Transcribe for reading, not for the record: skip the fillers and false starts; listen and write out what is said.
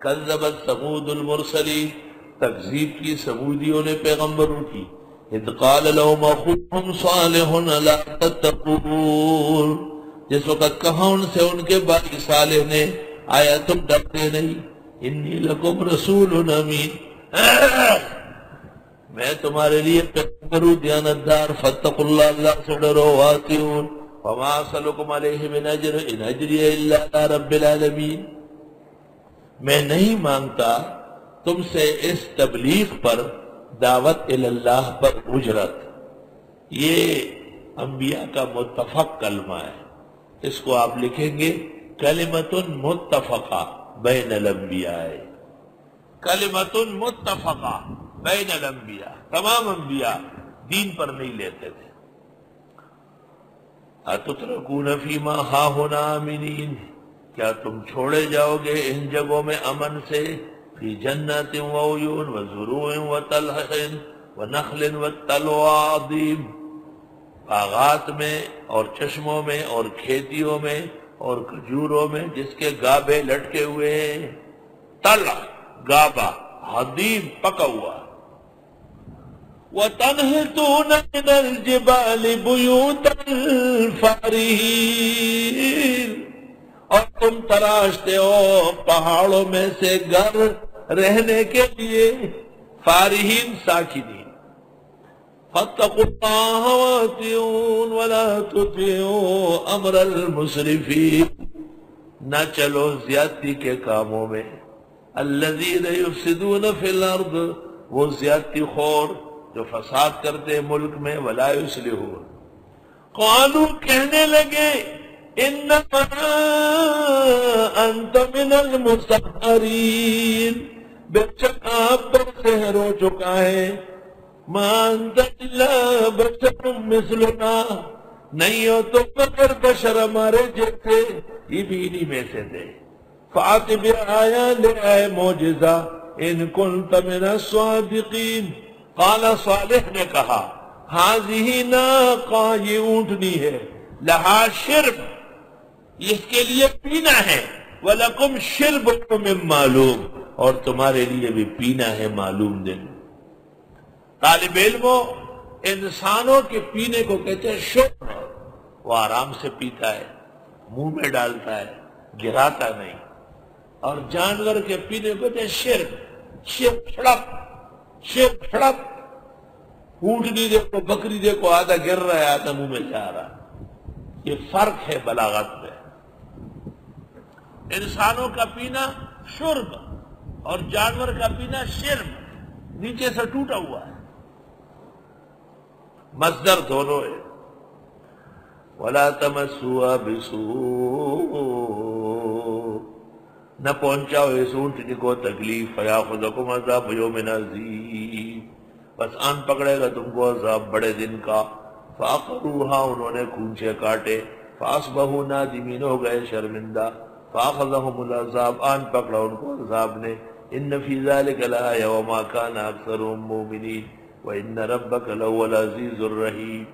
کذبت ثمود المرسلین، تکذیب کی سمودیوں نے پیغمبروں کی. اذ قال لهم اخوهم صالح الا تتقون، جس وقت کہا ان سے ان کے بھائی صالح نے آیا تم ڈرتے نہیں. انی لکم رسول امین، میں تمہارے لیے پیغمبر ہوں دیانتدار. فاتقوا اللہ، اللہ سے ڈرو. واطیعون. وما اسألکم علیہ من اجر ان اجری الا علی رب العالمین، میں نہیں مانگتا تم سے اس تبلیغ پر، دعوت اللہ پر اجرت. یہ انبیاء کا متفق کلمہ ہے، اس کو آپ لکھیں گے کلمۃ متفقہ بین الانبیاء. کلمۃ متفقہ بین الانبیاء، تمام انبیاء دین پر نہیں لیتے تھے. اتترکون فیما ہاہنا آمنین، کیا تم چھوڑے جاؤ گے ان جگہوں میں امن سے. فی جنات وعیون وزروع وطلح ونخل والطلوع عظیم، باغات میں اور چشموں میں اور کھیتیوں میں اور کھجوروں میں جس کے گابے لٹکے ہوئے ہیں. طلع گابا، عظیم پکا ہوا. وَتَنْحِتُونَ مِنَ الْجِبَالِ بُيُوتًا فَارِهِينَ، اور تم تراشتے ہو پہاڑوں میں سے گھر رہنے کے لیے. فارہین ساکنین. فَاتَّقُوا اللَّهَ وَأَطِیعُونِ وَلَا تُطِیعُوا أَمْرَ الْمُسْرِفِینَ، نہ چلو زیادتی کے کاموں میں. الَّذِینَ یُفْسِدُونَ فِی الْأَرْضِ، وہ زیادتی خور جو فساد کرتے ملک میں. وَلَا یُصْلِحُونَ. قالوا کہنے لگے انما انت من المسحرین، بے شک آپ پر سحر ہو چکا ہے. ما انت الا بشر مثلنا، نہیں ہو تو مگر بشر ہمارے جیسے، یہ بھی انہی میں سے تھے. فَأْتِ بِآیَةٍ، لے آئے معجزہ، ان كنت من الصادقین. قال صالح نے کہا ہاذہ ناقہ، یہ اونٹنی ہے. لہا شرب، اس کے لیے پینا ہے. وَلَكُمْ شِرْبٌ مِّن معلوم، اور تمہارے لیے بھی پینا ہے معلوم دن. طالب علموں، انسانوں کے پینے کو کہتے ہیں شرب، وہ آرام سے پیتا ہے، منہ میں ڈالتا ہے، گراتا نہیں. اور جانور کے پینے کو کہتے ہیں شرب، شرب چھڑپ، شرب چھڑپ. اونٹنی دیکھو، بکری دیکھو، آدھا گر رہا ہے آدھا منہ میں جا رہا ہے. یہ فرق ہے بلاغت میں. انسانوں کا پینا شرب اور جانور کا پینا شرب، نیچے سے ٹوٹا ہوا ہے. مصدر دونوں ہے. وَلَا تَمَسُّوهَا بِسُوءٍ، نہ پہنچاؤ اس اونٹنی کو تکلیف. فَيَأْخُذَكُمْ عَذَابُ يَوْمٍ عَظِيمٍ، بس آن پکڑے گا تم کو عذاب بڑے دن کا. فَعَقَرُوهَا، انہوں نے کونچے کاٹے. فَأَصْبَحُوا نَادِمِينَ، ہو گئے شرمندہ. فَأَخَذَهُمُ الْعَذَابُ، آن پکڑا ان کو عذاب نے. إِنَّ فِي ذَلِكَ لَآيَةً وَمَا كَانَ أَكْثَرُهُم مُؤْمِنِينَ وَإِنَّ رَبَّكَ لَهُوَ الْعَزِيزُ الرَّحِيمُ.